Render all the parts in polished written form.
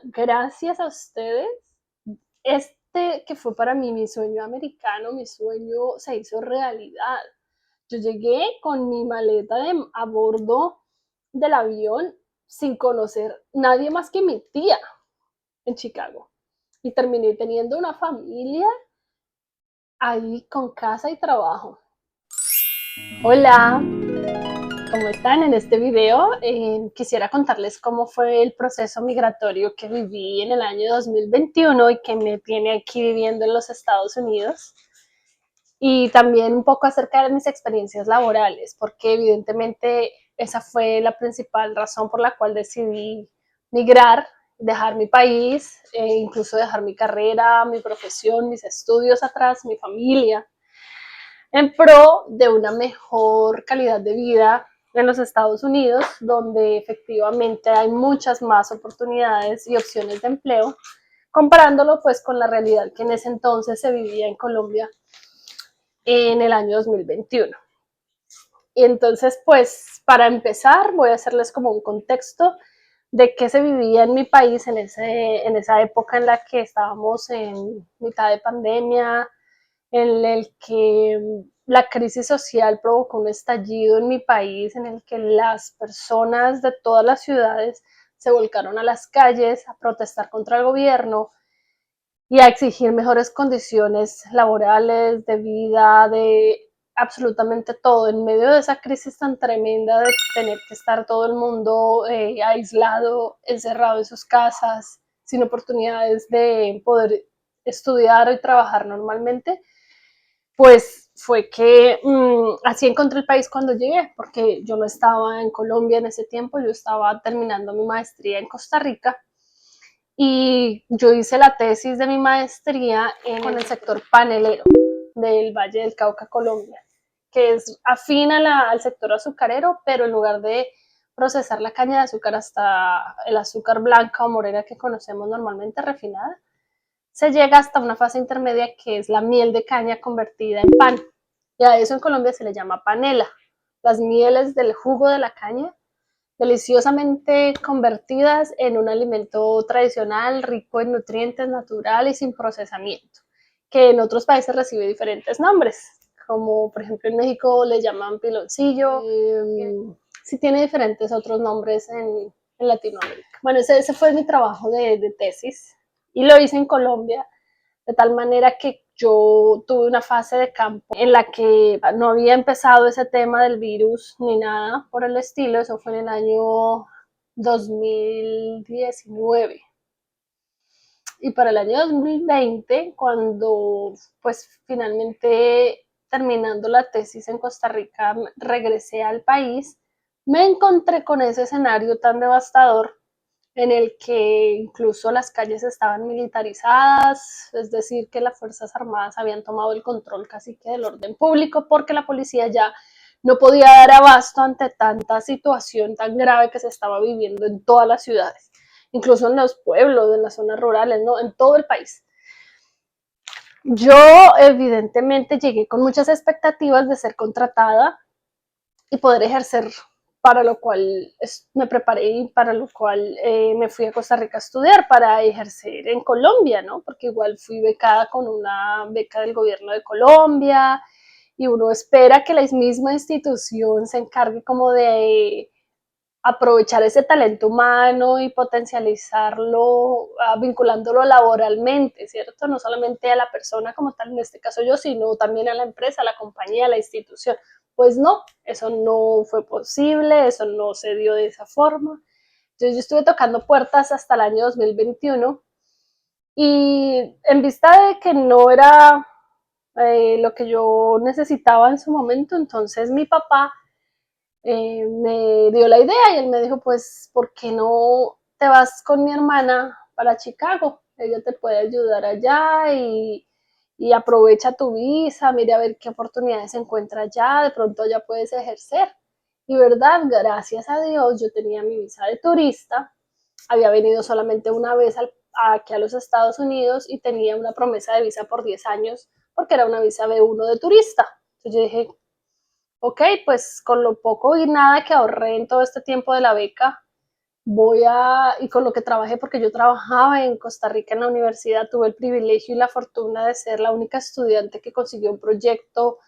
Gracias a ustedes, este que fue para mí mi sueño americano, mi sueño se hizo realidad. Yo llegué con mi maleta a bordo del avión sin conocer nadie más que mi tía en Chicago. Y terminé teniendo una familia ahí con casa y trabajo. Hola, ¿cómo están? En este video quisiera contarles cómo fue el proceso migratorio que viví en el año 2021 y que me tiene aquí viviendo en los Estados Unidos. Y también un poco acerca de mis experiencias laborales, porque evidentemente esa fue la principal razón por la cual decidí migrar, dejar mi país, incluso dejar mi carrera, mi profesión, mis estudios atrás, mi familia, en pro de una mejor calidad de vida en los Estados Unidos, donde efectivamente hay muchas más oportunidades y opciones de empleo, comparándolo pues con la realidad que en ese entonces se vivía en Colombia en el año 2021. Y entonces, pues, para empezar, voy a hacerles como un contexto de qué se vivía en mi país en esa época en la que estábamos en mitad de pandemia, en el que la crisis social provocó un estallido en mi país, en el que las personas de todas las ciudades se volcaron a las calles a protestar contra el gobierno y a exigir mejores condiciones laborales, de vida, de absolutamente todo, en medio de esa crisis tan tremenda de tener que estar todo el mundo aislado, encerrado en sus casas, sin oportunidades de poder estudiar y trabajar normalmente, pues fue que así encontré el país cuando llegué, porque yo no estaba en Colombia en ese tiempo, yo estaba terminando mi maestría en Costa Rica y yo hice la tesis de mi maestría con el sector panelero del Valle del Cauca, Colombia, que es afín al sector azucarero, pero en lugar de procesar la caña de azúcar hasta el azúcar blanca o morena que conocemos normalmente refinada, se llega hasta una fase intermedia que es la miel de caña convertida en pan. Y a eso en Colombia se le llama panela. Las mieles del jugo de la caña deliciosamente convertidas en un alimento tradicional, rico en nutrientes, natural y sin procesamiento, que en otros países recibe diferentes nombres, como por ejemplo en México le llaman piloncillo, sí tiene diferentes otros nombres en Latinoamérica. Bueno, ese fue mi trabajo de tesis y lo hice en Colombia, de tal manera que yo tuve una fase de campo en la que no había empezado ese tema del virus ni nada por el estilo, eso fue en el año 2019. Y para el año 2020, cuando pues finalmente terminando la tesis en Costa Rica, regresé al país, me encontré con ese escenario tan devastador en el que incluso las calles estaban militarizadas, es decir, que las Fuerzas Armadas habían tomado el control casi que del orden público porque la policía ya no podía dar abasto ante tanta situación tan grave que se estaba viviendo en todas las ciudades, incluso en los pueblos, en las zonas rurales, ¿no? En todo el país. Yo evidentemente llegué con muchas expectativas de ser contratada y poder ejercer, para lo cual me preparé y para lo cual me fui a Costa Rica a estudiar para ejercer en Colombia, ¿no? Porque igual fui becada con una beca del gobierno de Colombia y uno espera que la misma institución se encargue como de aprovechar ese talento humano y potencializarlo, vinculándolo laboralmente, ¿cierto? No solamente a la persona como tal, en este caso yo, sino también a la empresa, a la compañía, a la institución. Pues no, eso no fue posible, eso no se dio de esa forma. Entonces yo estuve tocando puertas hasta el año 2021 y en vista de que no era lo que yo necesitaba en su momento, entonces mi papá me dio la idea y él me dijo, pues, ¿por qué no te vas con mi hermana para Chicago? Ella te puede ayudar allá y aprovecha tu visa, mire a ver qué oportunidades se encuentra allá, de pronto ya puedes ejercer. Y verdad, gracias a Dios, yo tenía mi visa de turista, había venido solamente una vez aquí a los Estados Unidos y tenía una promesa de visa por 10 años porque era una visa B1 de turista. Entonces yo dije, ok, pues con lo poco y nada que ahorré en todo este tiempo de la beca, y con lo que trabajé, porque yo trabajaba en Costa Rica en la universidad, tuve el privilegio y la fortuna de ser la única estudiante que consiguió un proyecto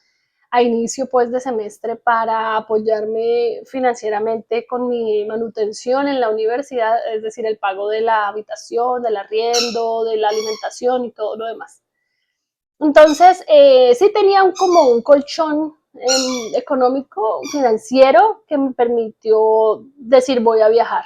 a inicio pues de semestre para apoyarme financieramente con mi manutención en la universidad, es decir, el pago de la habitación, del arriendo, de la alimentación y todo lo demás. Entonces, sí tenía como un colchón económico, financiero, que me permitió decir voy a viajar.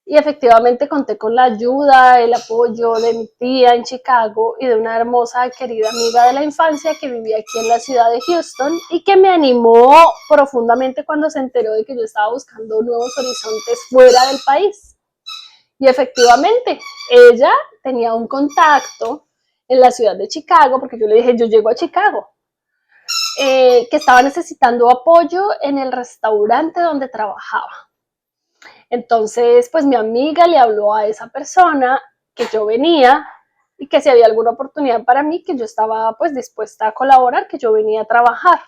Y efectivamente conté con la ayuda, el apoyo de mi tía en Chicago y de una hermosa y querida amiga de la infancia que vivía aquí en la ciudad de Houston y que me animó profundamente cuando se enteró de que yo estaba buscando nuevos horizontes fuera del país. Y efectivamente, ella tenía un contacto en la ciudad de Chicago, porque yo le dije, yo llego a Chicago, que estaba necesitando apoyo en el restaurante donde trabajaba. Entonces, pues mi amiga le habló a esa persona que yo venía y que si había alguna oportunidad para mí, que yo estaba pues dispuesta a colaborar, que yo venía a trabajar.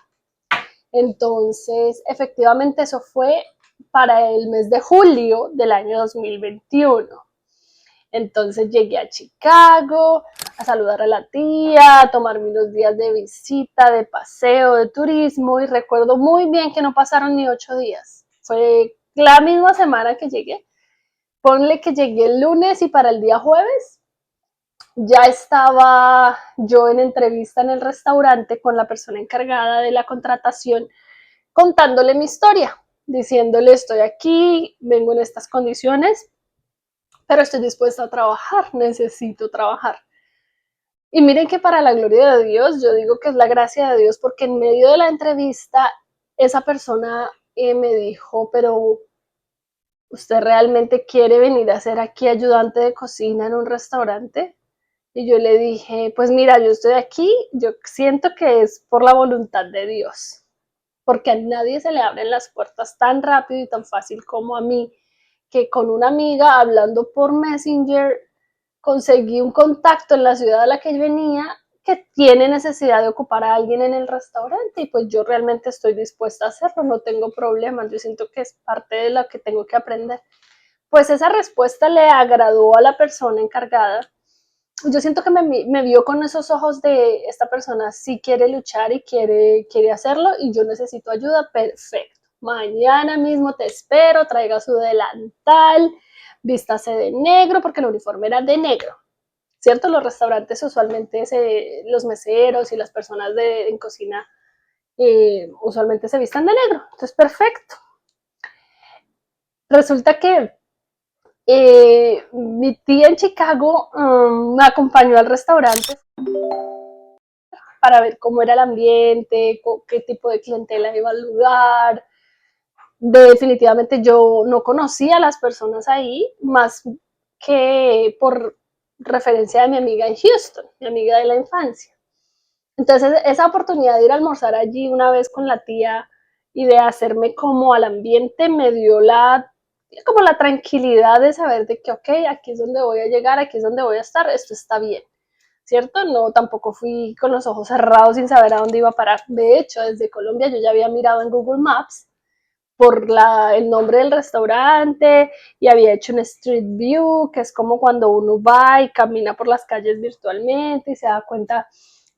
Entonces, efectivamente, eso fue para el mes de julio del año 2021. Entonces llegué a Chicago a saludar a la tía, a tomarme unos días de visita, de paseo, de turismo, y recuerdo muy bien que no pasaron ni 8 días. Fue la misma semana que llegué. Ponle que llegué el lunes y para el día jueves ya estaba yo en entrevista en el restaurante con la persona encargada de la contratación, contándole mi historia, diciéndole estoy aquí, vengo en estas condiciones, pero estoy dispuesta a trabajar, necesito trabajar. Y miren que para la gloria de Dios, yo digo que es la gracia de Dios, porque en medio de la entrevista, esa persona me dijo, pero ¿usted realmente quiere venir a ser aquí ayudante de cocina en un restaurante? Y yo le dije, pues mira, yo estoy aquí, yo siento que es por la voluntad de Dios, porque a nadie se le abren las puertas tan rápido y tan fácil como a mí, que con una amiga hablando por Messenger conseguí un contacto en la ciudad a la que venía que tiene necesidad de ocupar a alguien en el restaurante y pues yo realmente estoy dispuesta a hacerlo, no tengo problema, yo siento que es parte de lo que tengo que aprender. Pues esa respuesta le agradó a la persona encargada. Yo siento que me vio con esos ojos de esta persona sí quiere luchar y quiere hacerlo y yo necesito ayuda, perfecto. Mañana mismo te espero, traiga su delantal, vístase de negro, porque el uniforme era de negro, ¿cierto? Los restaurantes usualmente, los meseros y las personas en cocina usualmente se vistan de negro, entonces perfecto. Resulta que mi tía en Chicago me acompañó al restaurante para ver cómo era el ambiente, qué tipo de clientela iba al lugar. Definitivamente yo no conocía a las personas ahí, más que por referencia de mi amiga en Houston, mi amiga de la infancia. Entonces esa oportunidad de ir a almorzar allí una vez con la tía y de hacerme como al ambiente me dio como la tranquilidad de saber de que, ok, aquí es donde voy a llegar, aquí es donde voy a estar, esto está bien, ¿cierto? No, tampoco fui con los ojos cerrados sin saber a dónde iba a parar. De hecho, desde Colombia yo ya había mirado en Google Maps por el nombre del restaurante y había hecho un Street View, que es como cuando uno va y camina por las calles virtualmente y se da cuenta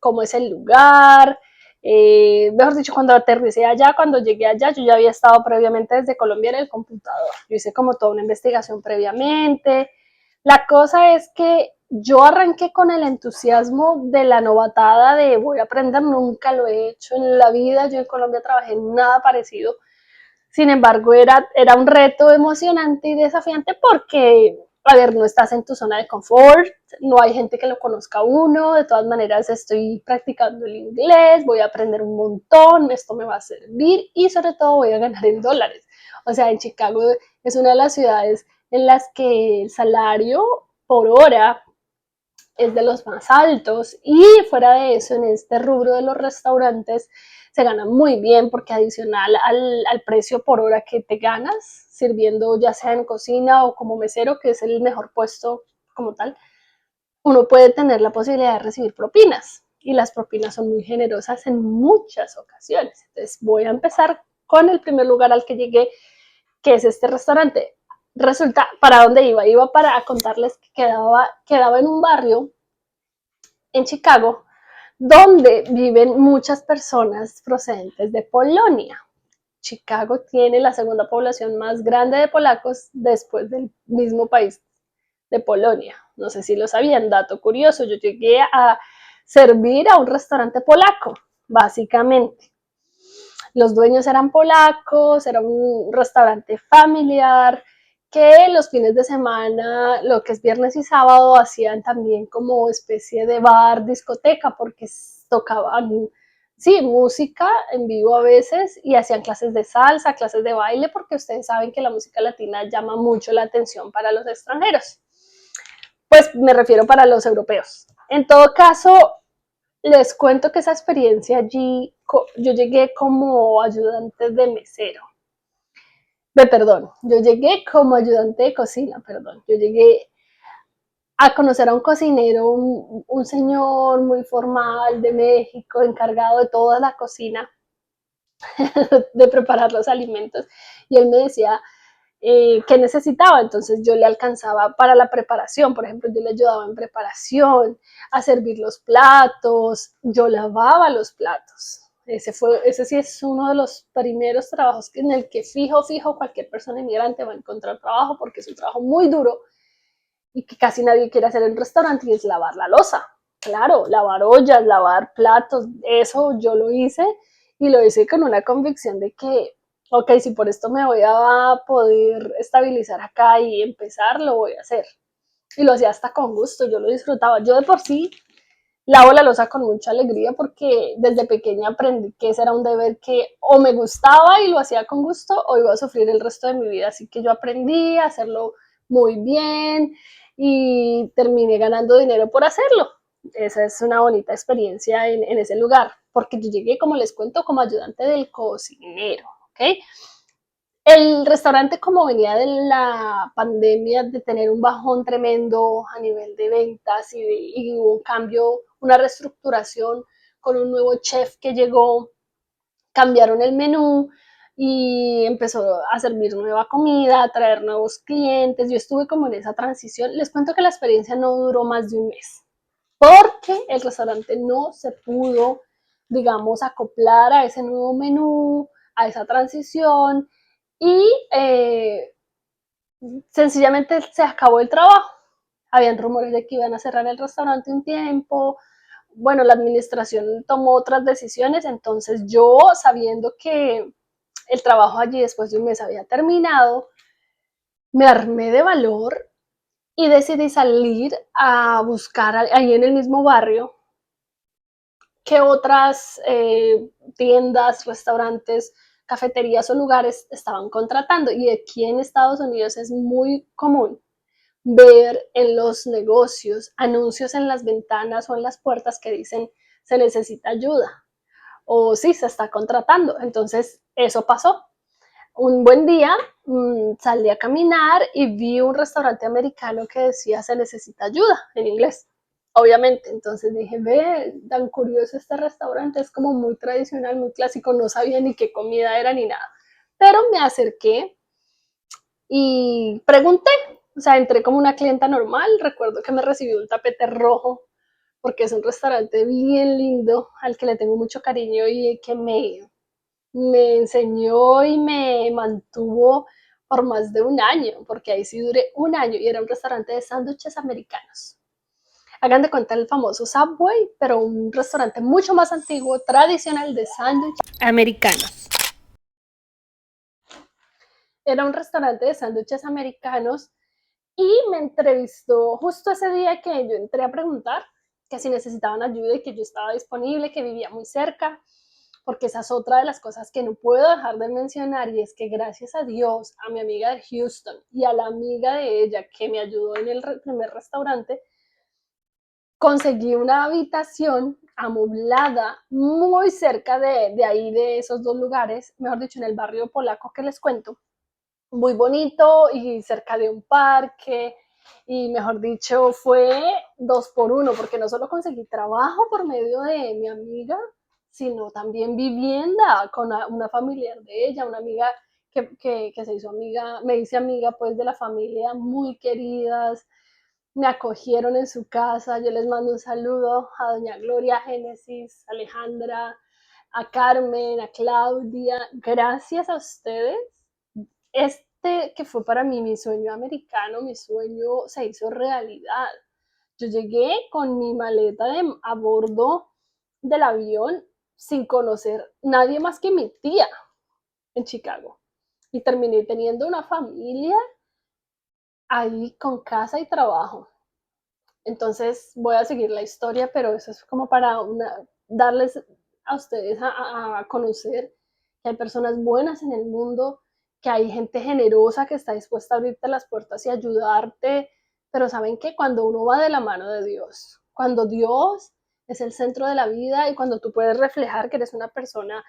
cómo es el lugar. Mejor dicho, cuando aterricé allá, cuando llegué allá, yo ya había estado previamente desde Colombia en el computador. Yo hice como toda una investigación previamente. La cosa es que yo arranqué con el entusiasmo de la novatada de voy a aprender, nunca lo he hecho en la vida, yo en Colombia trabajé en nada parecido. Sin embargo, era un reto emocionante y desafiante porque, a ver, no estás en tu zona de confort, no hay gente que lo conozca a uno, de todas maneras estoy practicando el inglés, voy a aprender un montón, esto me va a servir y sobre todo voy a ganar en dólares. O sea, en Chicago es una de las ciudades en las que el salario por hora es de los más altos y fuera de eso, en este rubro de los restaurantes se gana muy bien porque adicional al precio por hora que te ganas sirviendo ya sea en cocina o como mesero, que es el mejor puesto como tal, uno puede tener la posibilidad de recibir propinas y las propinas son muy generosas en muchas ocasiones. Entonces voy a empezar con el primer lugar al que llegué, ¿Qué es este restaurante? Resulta, ¿para dónde iba? Iba para contarles que quedaba en un barrio en Chicago donde viven muchas personas procedentes de Polonia. Chicago tiene la segunda población más grande de polacos después del mismo país de Polonia. No sé si lo sabían, dato curioso, yo llegué a servir a un restaurante polaco, básicamente. Los dueños eran polacos, era un restaurante familiar que los fines de semana, lo que es viernes y sábado, hacían también como especie de bar, discoteca, porque tocaban, sí, música en vivo a veces y hacían clases de salsa, clases de baile, porque ustedes saben que la música latina llama mucho la atención para los extranjeros. Pues me refiero para los europeos. En todo caso, les cuento que esa experiencia allí, yo llegué como ayudante de mesero. Perdón, yo llegué como ayudante de cocina, perdón. Yo llegué a conocer a un cocinero, un señor muy formal de México, encargado de toda la cocina, de preparar los alimentos. Y él me decía, qué necesitaba, entonces yo le alcanzaba para la preparación, por ejemplo, yo le ayudaba en preparación, a servir los platos, yo lavaba los platos. Ese sí es uno de los primeros trabajos en el que fijo, cualquier persona inmigrante va a encontrar trabajo porque es un trabajo muy duro y que casi nadie quiere hacer en un restaurante y es lavar la loza. Claro, lavar ollas, lavar platos, eso yo lo hice y lo hice con una convicción de que ok, si por esto me voy a poder estabilizar acá y empezar, lo voy a hacer. Y lo hacía hasta con gusto, yo lo disfrutaba. Yo de por sí lavo la loza con mucha alegría porque desde pequeña aprendí que ese era un deber que o me gustaba y lo hacía con gusto o iba a sufrir el resto de mi vida. Así que yo aprendí a hacerlo muy bien y terminé ganando dinero por hacerlo. Esa es una bonita experiencia en ese lugar, porque yo llegué, como les cuento, como ayudante del cocinero, ¿ok? El restaurante, como venía de la pandemia, de tener un bajón tremendo a nivel de ventas y hubo un cambio, una reestructuración con un nuevo chef que llegó, cambiaron el menú y empezó a servir nueva comida, a traer nuevos clientes. Yo estuve como en esa transición. Les cuento que la experiencia no duró más de un mes porque el restaurante no se pudo, digamos, acoplar a ese nuevo menú, a esa transición y sencillamente se acabó el trabajo. Habían rumores de que iban a cerrar el restaurante un tiempo. Bueno, la administración tomó otras decisiones, entonces yo, sabiendo que el trabajo allí después de un mes había terminado, me armé de valor y decidí salir a buscar ahí en el mismo barrio qué otras tiendas, restaurantes, cafeterías o lugares estaban contratando. Y aquí en Estados Unidos es muy común ver en los negocios anuncios en las ventanas o en las puertas que dicen se necesita ayuda o sí, se está contratando. Entonces, eso pasó. Un buen día salí a caminar y vi un restaurante americano que decía se necesita ayuda en inglés, obviamente. Entonces dije, ve, tan curioso este restaurante, es como muy tradicional, muy clásico, no sabía ni qué comida era ni nada. Pero me acerqué y pregunté, o sea, entré como una clienta normal, recuerdo que me recibió un tapete rojo porque es un restaurante bien lindo al que le tengo mucho cariño y que me enseñó y me mantuvo por más de un año, porque ahí sí duré un año y era un restaurante de sándwiches americanos. Hagan de cuenta el famoso Subway, pero un restaurante mucho más antiguo, tradicional de sándwiches americanos. Era un restaurante de sándwiches americanos y me entrevistó justo ese día que yo entré a preguntar que si necesitaban ayuda y que yo estaba disponible, que vivía muy cerca, porque esa es otra de las cosas que no puedo dejar de mencionar y es que gracias a Dios, a mi amiga de Houston y a la amiga de ella que me ayudó en el primer restaurante, conseguí una habitación amoblada muy cerca de ahí, de esos dos lugares, mejor dicho, en el barrio polaco que les cuento, muy bonito y cerca de un parque. Y mejor dicho, fue 2 por 1, porque no solo conseguí trabajo por medio de mi amiga, sino también vivienda con una familiar de ella, una amiga que se hizo amiga, me hice amiga pues de la familia, muy queridas, me acogieron en su casa. Yo les mando un saludo a doña Gloria, a Génesis, a Alejandra, a Carmen, a Claudia. Gracias a ustedes, este que fue para mí mi sueño americano, mi sueño se hizo realidad. Yo llegué con mi maleta a bordo del avión sin conocer nadie más que mi tía en Chicago. Y terminé teniendo una familia ahí con casa y trabajo. Entonces voy a seguir la historia, pero eso es como para darles a ustedes a conocer que hay personas buenas en el mundo, que hay gente generosa que está dispuesta a abrirte las puertas y ayudarte, pero saben que cuando uno va de la mano de Dios, cuando Dios es el centro de la vida y cuando tú puedes reflejar que eres una persona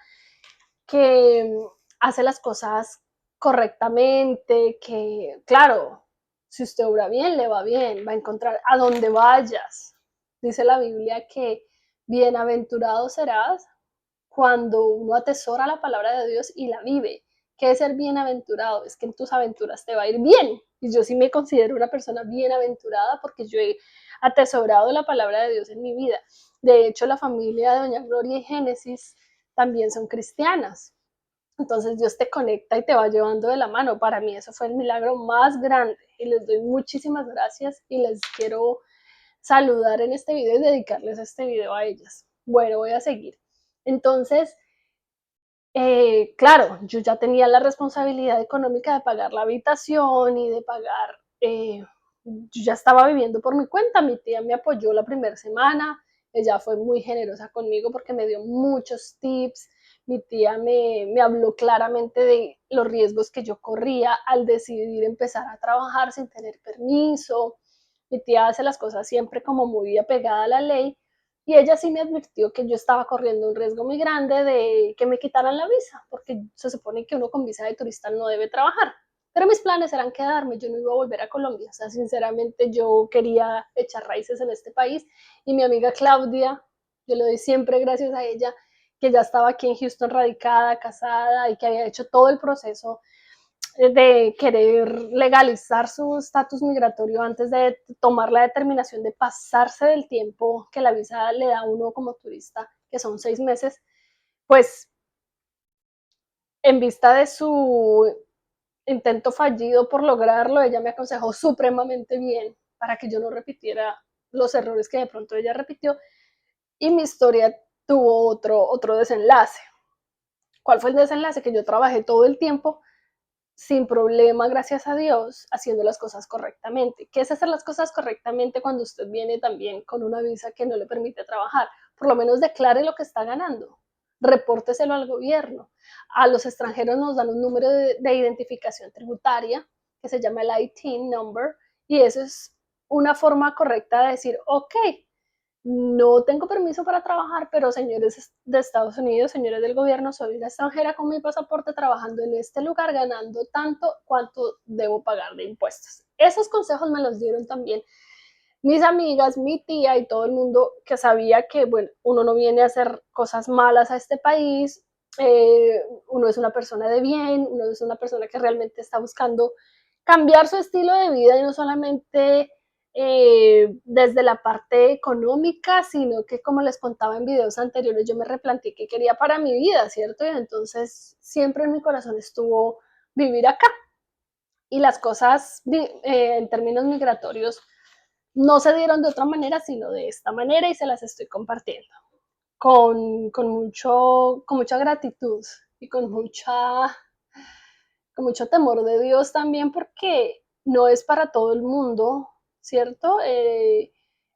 que hace las cosas correctamente, que claro, si usted obra bien, le va bien, va a encontrar a donde vayas. Dice la Biblia que bienaventurado serás cuando uno atesora la palabra de Dios y la vive. ¿Qué es ser bienaventurado? Es que en tus aventuras te va a ir bien. Y yo sí me considero una persona bienaventurada porque yo he atesorado la palabra de Dios en mi vida. De hecho, la familia de Doña Gloria y Génesis también son cristianas. Entonces Dios te conecta y te va llevando de la mano. Para mí eso fue el milagro más grande y les doy muchísimas gracias y les quiero saludar en este video y dedicarles este video a ellas. Bueno, voy a seguir. Entonces, claro, yo ya tenía la responsabilidad económica de pagar la habitación y de pagar, yo ya estaba viviendo por mi cuenta. Mi tía me apoyó la primera semana, ella fue muy generosa conmigo porque me dio muchos tips. Mi tía me habló claramente de los riesgos que yo corría al decidir empezar a trabajar sin tener permiso. Mi tía hace las cosas siempre como muy apegada a la ley y ella sí me advirtió que yo estaba corriendo un riesgo muy grande de que me quitaran la visa, porque se supone que uno con visa de turista no debe trabajar. Pero mis planes eran quedarme, yo no iba a volver a Colombia. O sea, sinceramente yo quería echar raíces en este país. Y mi amiga Claudia, yo le doy siempre gracias a ella, que ya estaba aquí en Houston radicada, casada y que había hecho todo el proceso de querer legalizar su estatus migratorio antes de tomar la determinación de pasarse del tiempo que la visa le da a uno como turista, que son 6 meses, pues en vista de su intento fallido por lograrlo, ella me aconsejó supremamente bien para que yo no repitiera los errores que de pronto ella repitió y mi historia tuvo otro desenlace. ¿Cuál fue el desenlace? Que yo trabajé todo el tiempo sin problema, gracias a Dios, haciendo las cosas correctamente. ¿Qué es hacer las cosas correctamente cuando usted viene también con una visa que no le permite trabajar? Por lo menos declare lo que está ganando, repórteselo al gobierno. A los extranjeros nos dan un número de identificación tributaria que se llama el ITIN number y eso es una forma correcta de decir, ok, no tengo permiso para trabajar, pero señores de Estados Unidos, señores del gobierno, soy una extranjera con mi pasaporte trabajando en este lugar, ganando tanto, cuánto debo pagar de impuestos. Esos consejos me los dieron también mis amigas, mi tía y todo el mundo que sabía que, bueno, uno no viene a hacer cosas malas a este país, uno es una persona de bien, uno es una persona que realmente está buscando cambiar su estilo de vida y no solamente desde la parte económica, sino que como les contaba en videos anteriores, yo me replanteé qué quería para mi vida, ¿cierto? Y entonces siempre en mi corazón estuvo vivir acá. Y las cosas en términos migratorios no se dieron de otra manera, sino de esta manera y se las estoy compartiendo con mucha gratitud y con mucho temor de Dios también, porque no es para todo el mundo, ¿cierto?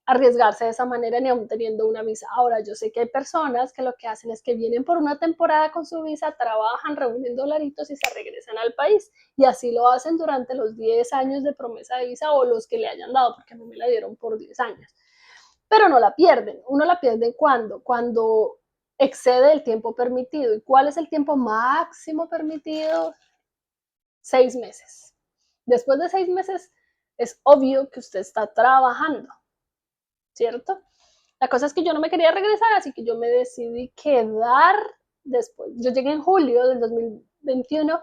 Arriesgarse de esa manera ni aún teniendo una visa. Ahora, yo sé que hay personas que lo que hacen es que vienen por una temporada con su visa, trabajan, reúnen dolaritos y se regresan al país. Y así lo hacen durante los 10 años de promesa de visa o los que le hayan dado, porque a mí me la dieron por 10 años. Pero no la pierden. Uno la pierde ¿cuándo? Cuando excede el tiempo permitido. ¿Y cuál es el tiempo máximo permitido? 6 meses. Después de 6 meses es obvio que usted está trabajando, ¿cierto? La cosa es que yo no me quería regresar, así que yo me decidí quedar después. Yo llegué en julio del 2021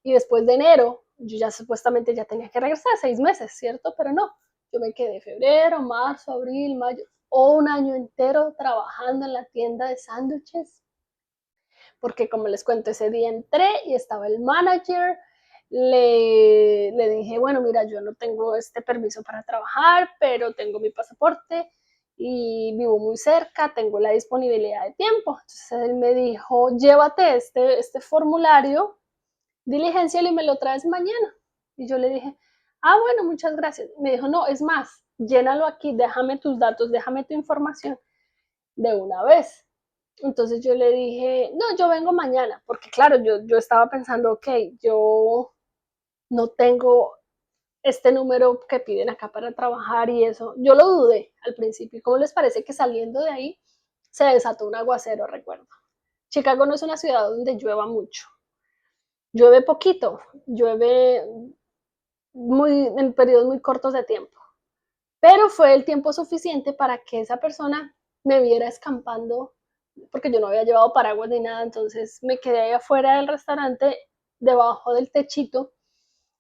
Y después de enero, yo ya supuestamente ya tenía que regresar 6 meses, ¿cierto? Pero no, yo me quedé febrero, marzo, abril, mayo, o un año entero trabajando en la tienda de sándwiches, porque como les cuento, ese día entré y estaba el manager, le dije, bueno, mira, yo no tengo este permiso para trabajar, pero tengo mi pasaporte y vivo muy cerca, tengo la disponibilidad de tiempo. Entonces él me dijo, llévate este formulario, diligéncialo y me lo traes mañana. Y yo le dije, ah, bueno, muchas gracias. Me dijo, no, es más, llénalo aquí, déjame tus datos, déjame tu información de una vez. Entonces yo le dije, no, yo vengo mañana, porque claro, yo estaba pensando, ok, yo no tengo este número que piden acá para trabajar y eso. Yo lo dudé al principio. ¿Cómo les parece que saliendo de ahí se desató un aguacero, recuerdo? Chicago no es una ciudad donde llueva mucho. Llueve poquito, llueve en periodos muy cortos de tiempo. Pero fue el tiempo suficiente para que esa persona me viera escampando, porque yo no había llevado paraguas ni nada, entonces me quedé ahí afuera del restaurante, debajo del techito,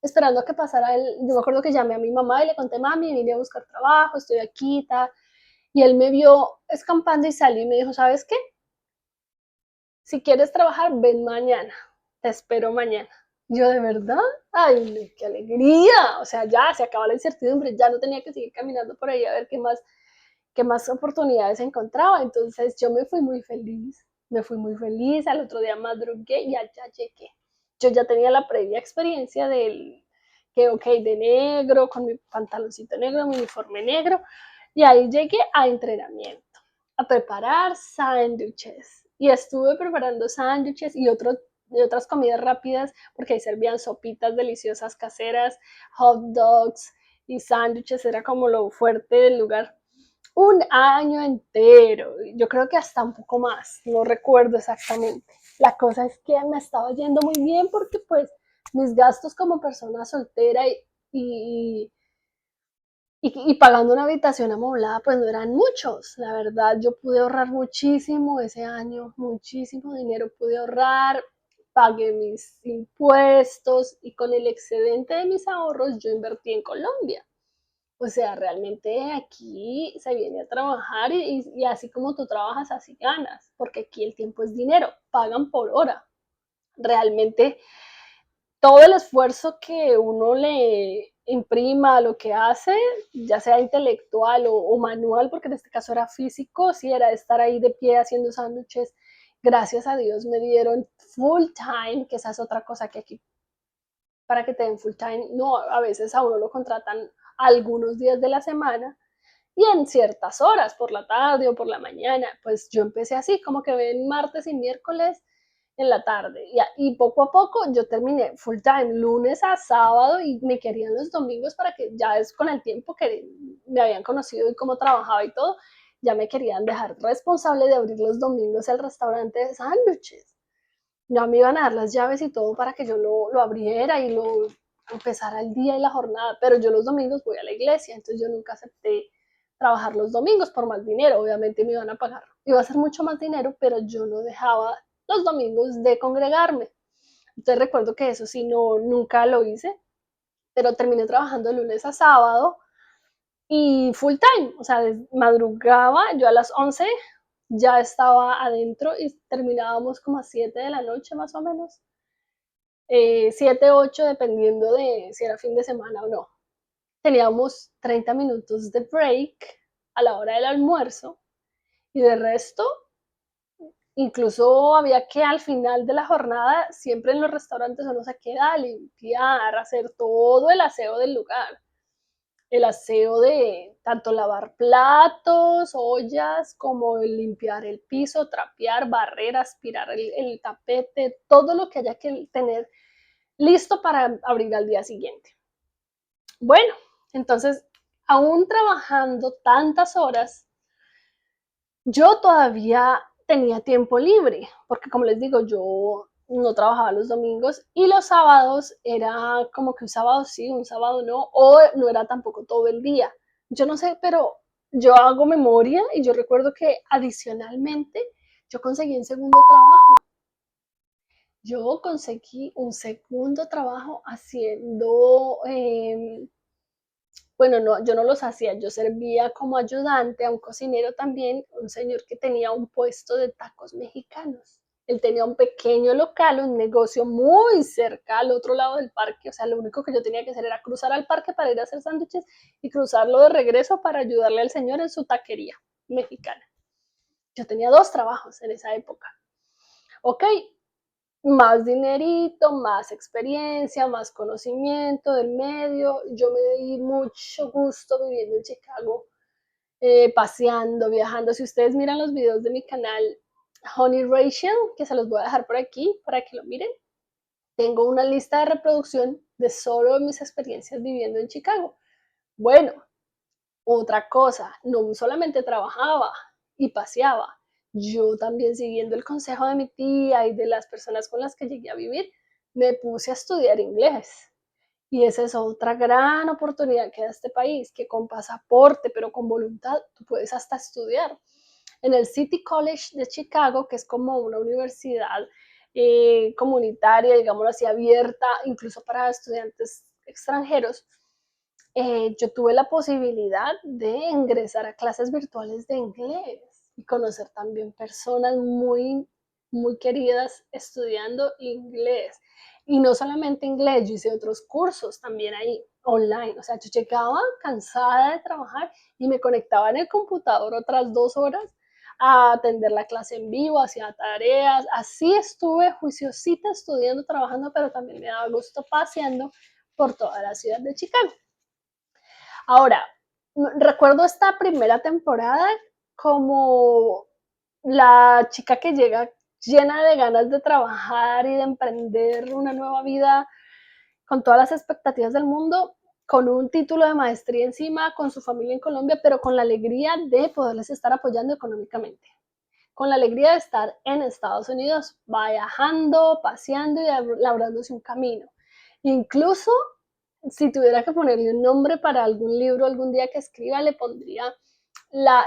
esperando a que pasara él. Yo me acuerdo que llamé a mi mamá y le conté, mami, vine a buscar trabajo, estoy aquí, ta. Y él me vio escampando y salió y me dijo, ¿sabes qué? Si quieres trabajar, ven mañana, te espero mañana. Yo, ¿de verdad? Ay, qué alegría. O sea, ya se acaba la incertidumbre, ya no tenía que seguir caminando por ahí a ver qué más oportunidades encontraba. Entonces yo me fui muy feliz, al otro día madrugué y allá llegué. Yo ya tenía la previa experiencia del que, ok, de negro, con mi pantaloncito negro, mi uniforme negro, y ahí llegué a entrenamiento, a preparar sándwiches. Y estuve preparando sándwiches y otras comidas rápidas, porque ahí servían sopitas deliciosas caseras, hot dogs y sándwiches, era como lo fuerte del lugar. Un año entero, yo creo que hasta un poco más, no recuerdo exactamente. La cosa es que me estaba yendo muy bien porque pues mis gastos como persona soltera y, y pagando una habitación amoblada pues no eran muchos. La verdad yo pude ahorrar muchísimo ese año, muchísimo dinero pude ahorrar, pagué mis impuestos y con el excedente de mis ahorros yo invertí en Colombia. O sea, realmente aquí se viene a trabajar y así como tú trabajas, así ganas, porque aquí el tiempo es dinero, pagan por hora. Realmente todo el esfuerzo que uno le imprima a lo que hace, ya sea intelectual o manual, porque en este caso era físico, si era estar ahí de pie haciendo sándwiches, gracias a Dios me dieron full time, que esa es otra cosa que aquí para que te den full time, no, a veces a uno lo contratan algunos días de la semana y en ciertas horas, por la tarde o por la mañana. Pues yo empecé así, como que ven martes y miércoles en la tarde y poco a poco yo terminé full time, lunes a sábado, y me querían los domingos para que ya es con el tiempo que me habían conocido y cómo trabajaba y todo, ya me querían dejar responsable de abrir los domingos el restaurante de sándwiches. Ya me iban a dar las llaves y todo para que yo lo abriera y lo empezara el día y la jornada, pero yo los domingos voy a la iglesia, entonces yo nunca acepté trabajar los domingos por más dinero, obviamente me iban a pagar, iba a ser mucho más dinero, pero yo no dejaba los domingos de congregarme. Entonces recuerdo que eso sí, no, nunca lo hice, pero terminé trabajando de lunes a sábado y full time, o sea, madrugaba, yo a las 11 ya estaba adentro y terminábamos como a 7 de la noche más o menos, 7, 8, dependiendo de si era fin de semana o no. Teníamos 30 minutos de break a la hora del almuerzo y de resto, incluso había que al final de la jornada, siempre en los restaurantes uno se queda a limpiar, a hacer todo el aseo del lugar. El aseo de tanto lavar platos, ollas, como el limpiar el piso, trapear, barrer, aspirar el tapete, todo lo que haya que tener listo para abrir al día siguiente. Bueno, entonces, aún trabajando tantas horas, yo todavía tenía tiempo libre, porque como les digo, yo no trabajaba los domingos y los sábados era como que un sábado sí, un sábado no, o no era tampoco todo el día. Yo no sé, pero yo hago memoria y yo recuerdo que adicionalmente yo conseguí un segundo trabajo Yo conseguí un segundo trabajo haciendo, bueno, no, yo no los hacía, yo servía como ayudante a un cocinero también, un señor que tenía un puesto de tacos mexicanos. Él tenía un pequeño local, un negocio muy cerca al otro lado del parque, o sea, lo único que yo tenía que hacer era cruzar al parque para ir a hacer sándwiches y cruzarlo de regreso para ayudarle al señor en su taquería mexicana. Yo tenía dos trabajos en esa época. Ok, más dinerito, más experiencia, más conocimiento del medio. Yo me di mucho gusto viviendo en Chicago, paseando, viajando. Si ustedes miran los videos de mi canal Honey Rachel, que se los voy a dejar por aquí para que lo miren, tengo una lista de reproducción de solo mis experiencias viviendo en Chicago. Bueno, otra cosa, no solamente trabajaba y paseaba, yo también siguiendo el consejo de mi tía y de las personas con las que llegué a vivir, me puse a estudiar inglés. Y esa es otra gran oportunidad que da este país, que con pasaporte, pero con voluntad, tú puedes hasta estudiar. En el City College de Chicago, que es como una universidad comunitaria, digámoslo así, abierta, incluso para estudiantes extranjeros, yo tuve la posibilidad de ingresar a clases virtuales de inglés y conocer también personas muy, muy queridas estudiando inglés. Y no solamente inglés, yo hice otros cursos también ahí online. O sea, yo llegaba cansada de trabajar y me conectaba en el computador otras 2 horas a atender la clase en vivo, hacía tareas. Así estuve juiciosita estudiando, trabajando, pero también me daba gusto paseando por toda la ciudad de Chicago. Ahora, recuerdo esta primera temporada como la chica que llega llena de ganas de trabajar y de emprender una nueva vida con todas las expectativas del mundo, con un título de maestría encima, con su familia en Colombia, pero con la alegría de poderles estar apoyando económicamente, con la alegría de estar en Estados Unidos, viajando, paseando y labrándose un camino. Incluso si tuviera que ponerle un nombre para algún libro algún día que escriba, le pondría,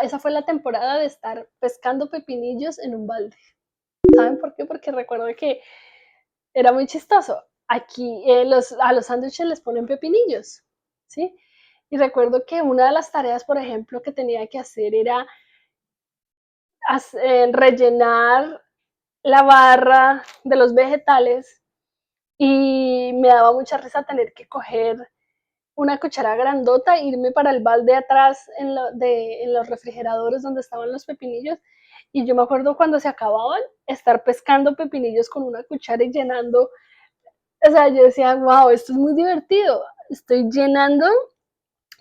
esa fue la temporada de estar pescando pepinillos en un balde. ¿Saben por qué? Porque recuerdo que era muy chistoso. Aquí a los sándwiches les ponen pepinillos, ¿sí? Y recuerdo que una de las tareas, por ejemplo, que tenía que hacer era rellenar la barra de los vegetales y me daba mucha risa tener que coger una cuchara grandota, irme para el balde atrás en los refrigeradores donde estaban los pepinillos. Y yo me acuerdo cuando se acababan, estar pescando pepinillos con una cuchara y llenando. O sea, yo decía, wow, esto es muy divertido. Estoy llenando,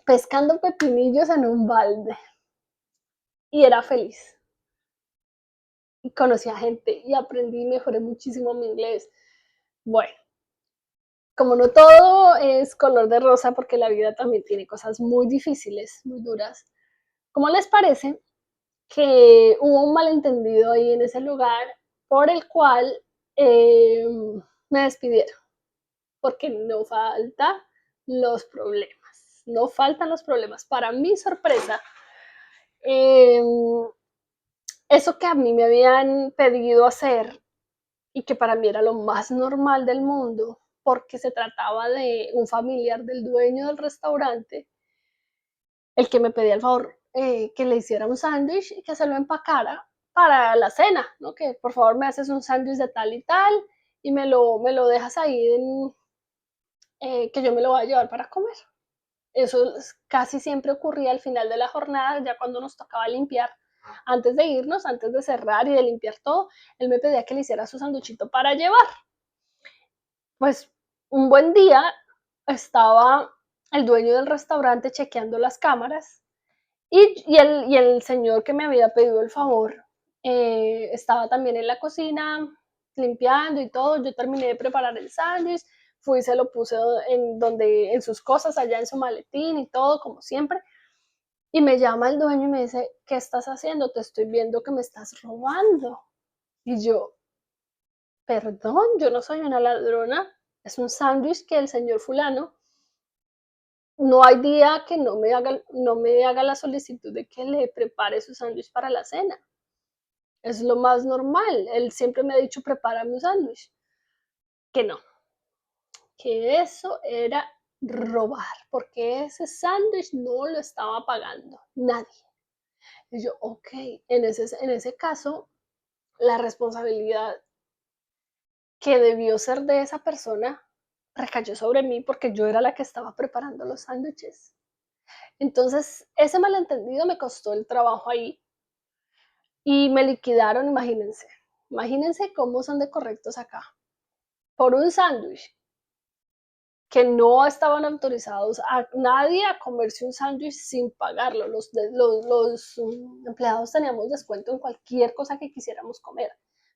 pescando pepinillos en un balde. Y era feliz. Y conocí a gente y aprendí y mejoré muchísimo mi inglés. Bueno, como no todo es color de rosa, porque la vida también tiene cosas muy difíciles, muy duras. ¿Cómo les parece que hubo un malentendido ahí en ese lugar por el cual eh, me despidieron? Porque no faltan los problemas, no faltan los problemas. Para mi sorpresa, eh, eso que a mí me habían pedido hacer y que para mí era lo más normal del mundo, porque se trataba de un familiar del dueño del restaurante, el que me pedía el favor que le hiciera un sándwich y que se lo empacara para la cena, ¿no? Que por favor me haces un sándwich de tal y tal y me lo dejas ahí, que yo me lo voy a llevar para comer. Eso casi siempre ocurría al final de la jornada, ya cuando nos tocaba limpiar, antes de irnos, antes de cerrar y de limpiar todo, él me pedía que le hiciera su sanduchito para llevar. Pues un buen día estaba el dueño del restaurante chequeando las cámaras y el señor que me había pedido el favor estaba también en la cocina limpiando y todo. Yo terminé de preparar el sándwich, fui y se lo puse en sus cosas, allá en su maletín y todo, como siempre. Y me llama el dueño y me dice, ¿qué estás haciendo? Te estoy viendo que me estás robando. Y yo, perdón, yo no soy una ladrona, es un sándwich que el señor fulano, no hay día que no me haga la solicitud de que le prepare su sándwich para la cena. Es lo más normal. Él siempre me ha dicho, prepárame un sándwich. que no, que eso era robar, porque ese sándwich no lo estaba pagando nadie. Y yo, ok, en ese caso, la responsabilidad que debió ser de esa persona recayó sobre mí porque yo era la que estaba preparando los sándwiches. Entonces, ese malentendido me costó el trabajo ahí y me liquidaron, imagínense. Imagínense cómo son de correctos acá. Por un sándwich que no estaban autorizados a nadie a comerse un sándwich sin pagarlo. Los empleados teníamos descuento en cualquier cosa que quisiéramos comer.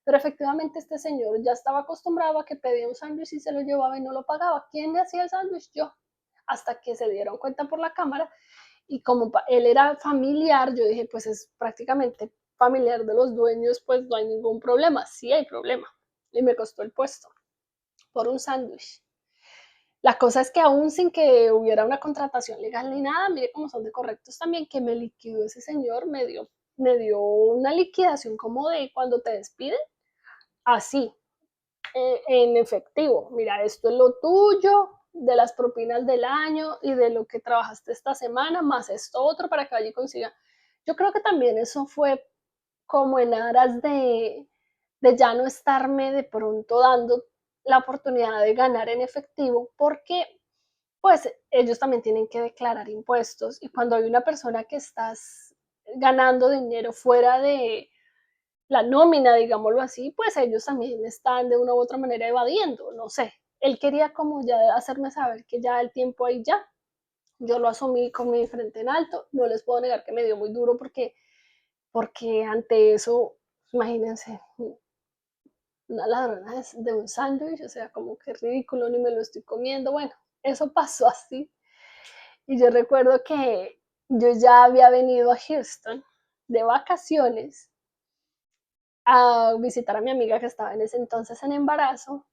Pero efectivamente este señor ya estaba acostumbrado a que pedía un sándwich y se lo llevaba y no lo pagaba. ¿Quién le hacía el sándwich? Yo. Hasta que se dieron cuenta por la cámara y como él era familiar, yo dije, pues es prácticamente familiar de los dueños, pues no hay ningún problema. Sí hay problema. Y me costó el puesto por un sándwich. La cosa es que aún sin que hubiera una contratación legal ni nada, mire cómo son de correctos también, que me liquidó ese señor, me dio una liquidación como de cuando te despiden, así, en efectivo. Mira, esto es lo tuyo, de las propinas del año y de lo que trabajaste esta semana, más esto otro para que vaya y consiga. Yo creo que también eso fue como en aras de ya no estarme de pronto dando la oportunidad de ganar en efectivo, porque pues ellos también tienen que declarar impuestos y cuando hay una persona que estás ganando dinero fuera de la nómina, digámoslo así, pues ellos también están de una u otra manera evadiendo, no sé. Él quería como ya hacerme saber que ya el tiempo ahí ya, yo lo asumí con mi frente en alto, no les puedo negar que me dio muy duro porque ante eso, imagínense, una ladrona de un sándwich, o sea, como que ridículo, ni me lo estoy comiendo, bueno, eso pasó así. Y yo recuerdo que yo ya había venido a Houston de vacaciones a visitar a mi amiga que estaba en ese entonces en embarazo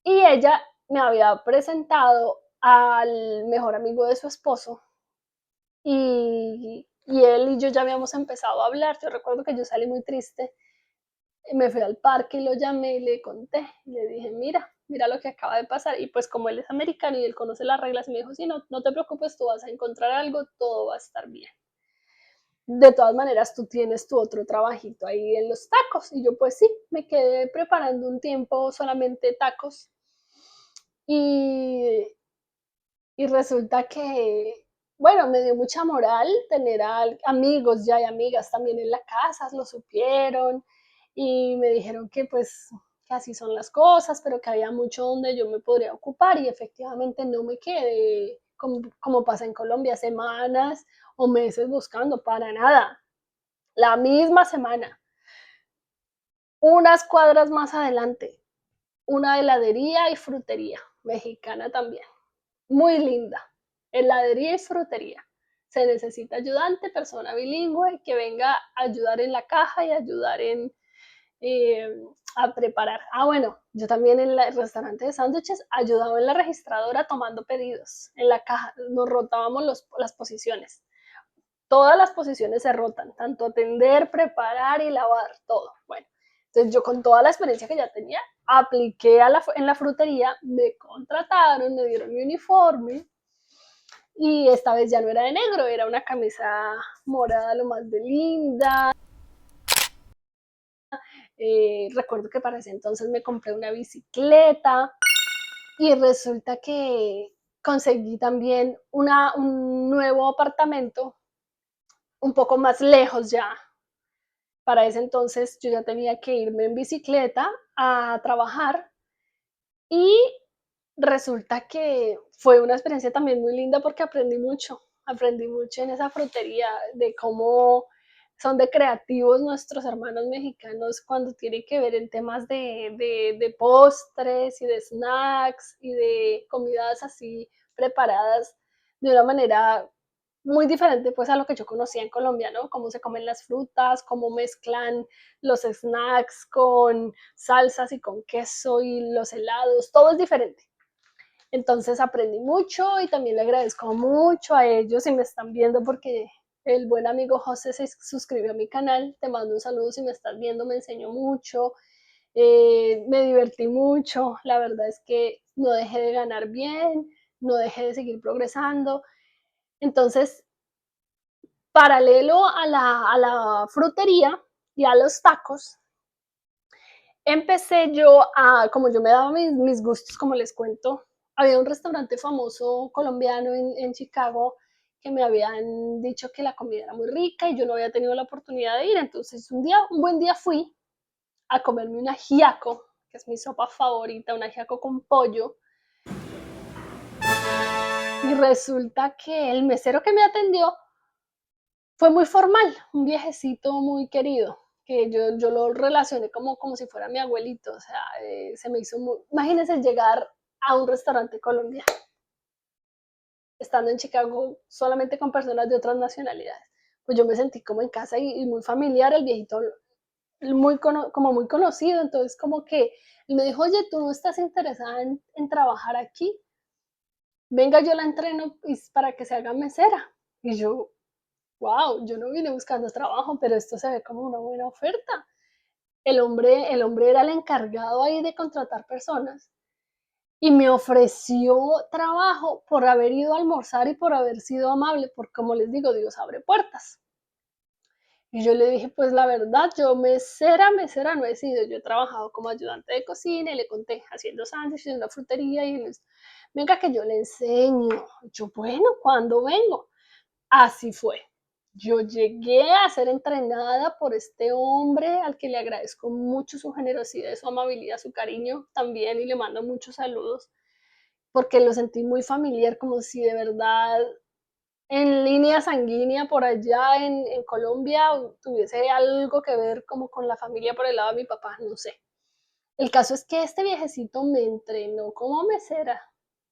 y ella me había presentado al mejor amigo de su esposo y él y yo ya habíamos empezado a hablar. Yo recuerdo que yo salí muy triste, me fui al parque y lo llamé y le conté, y le dije, mira lo que acaba de pasar. Y pues como él es americano y él conoce las reglas, me dijo, sí, no te preocupes, tú vas a encontrar algo, todo va a estar bien. De todas maneras, tú tienes tu otro trabajito ahí en los tacos. Y yo pues sí, me quedé preparando un tiempo solamente tacos. Y, y resulta que, bueno, me dio mucha moral tener amigos ya y amigas también en la casa, lo supieron y me dijeron que pues que así son las cosas, pero que había mucho donde yo me podría ocupar y efectivamente no me quedé como pasa en Colombia, semanas o meses buscando, para nada. La misma semana, unas cuadras más adelante, una heladería y frutería mexicana también, muy linda, heladería y frutería. Se necesita ayudante, persona bilingüe que venga a ayudar en la caja y ayudar eh, a preparar. Bueno, yo también en el restaurante de sándwiches ayudaba en la registradora tomando pedidos. En la caja nos rotábamos las posiciones. Todas las posiciones se rotan, tanto atender, preparar y lavar, todo. Bueno, entonces yo con toda la experiencia que ya tenía, apliqué en la frutería, me contrataron, me dieron mi uniforme y esta vez ya no era de negro, era una camisa morada lo más de linda. Recuerdo que para ese entonces me compré una bicicleta y resulta que conseguí también un nuevo apartamento un poco más lejos ya. Para ese entonces yo ya tenía que irme en bicicleta a trabajar y resulta que fue una experiencia también muy linda porque aprendí mucho en esa frutería de cómo son de creativos nuestros hermanos mexicanos cuando tiene que ver en temas de postres y de snacks y de comidas así preparadas de una manera muy diferente pues a lo que yo conocía en Colombia, ¿no? Cómo se comen las frutas, cómo mezclan los snacks con salsas y con queso y los helados, todo es diferente. Entonces aprendí mucho y también le agradezco mucho a ellos si me están viendo porque el buen amigo José se suscribió a mi canal, te mando un saludo si me estás viendo, me enseñó mucho, Me divertí mucho, la verdad es que no dejé de ganar bien, no dejé de seguir progresando. Entonces, paralelo a la frutería y a los tacos, empecé yo a, como yo me daba mis gustos, como les cuento, había un restaurante famoso colombiano en Chicago que me habían dicho que la comida era muy rica y yo no había tenido la oportunidad de ir. Entonces, un buen día fui a comerme un ajiaco, que es mi sopa favorita, un ajiaco con pollo. Y resulta que el mesero que me atendió fue muy formal, un viejecito muy querido, que yo lo relacioné como si fuera mi abuelito. O sea, se me hizo muy... Imagínense llegar a un restaurante colombiano, estando en Chicago solamente con personas de otras nacionalidades. Pues yo me sentí como en casa y muy familiar, el viejito como muy conocido. Entonces como que y me dijo, oye, ¿tú no estás interesada en trabajar aquí? Venga, yo la entreno para que se haga mesera. Y yo, wow, yo no vine buscando trabajo, pero esto se ve como una buena oferta. El hombre era el encargado ahí de contratar personas y me ofreció trabajo por haber ido a almorzar y por haber sido amable, porque como les digo, Dios abre puertas. Y yo le dije, pues la verdad, yo mesera no he sido. Yo he trabajado como ayudante de cocina y le conté haciendo sándwiches en una frutería y venga que yo le enseño. Yo, bueno, ¿cuándo vengo? Así fue. Yo llegué a ser entrenada por este hombre al que le agradezco mucho su generosidad, su amabilidad, su cariño también, y le mando muchos saludos porque lo sentí muy familiar, como si de verdad en línea sanguínea por allá en Colombia tuviese algo que ver como con la familia por el lado de mi papá, no sé. El caso es que este viejecito me entrenó como mesera,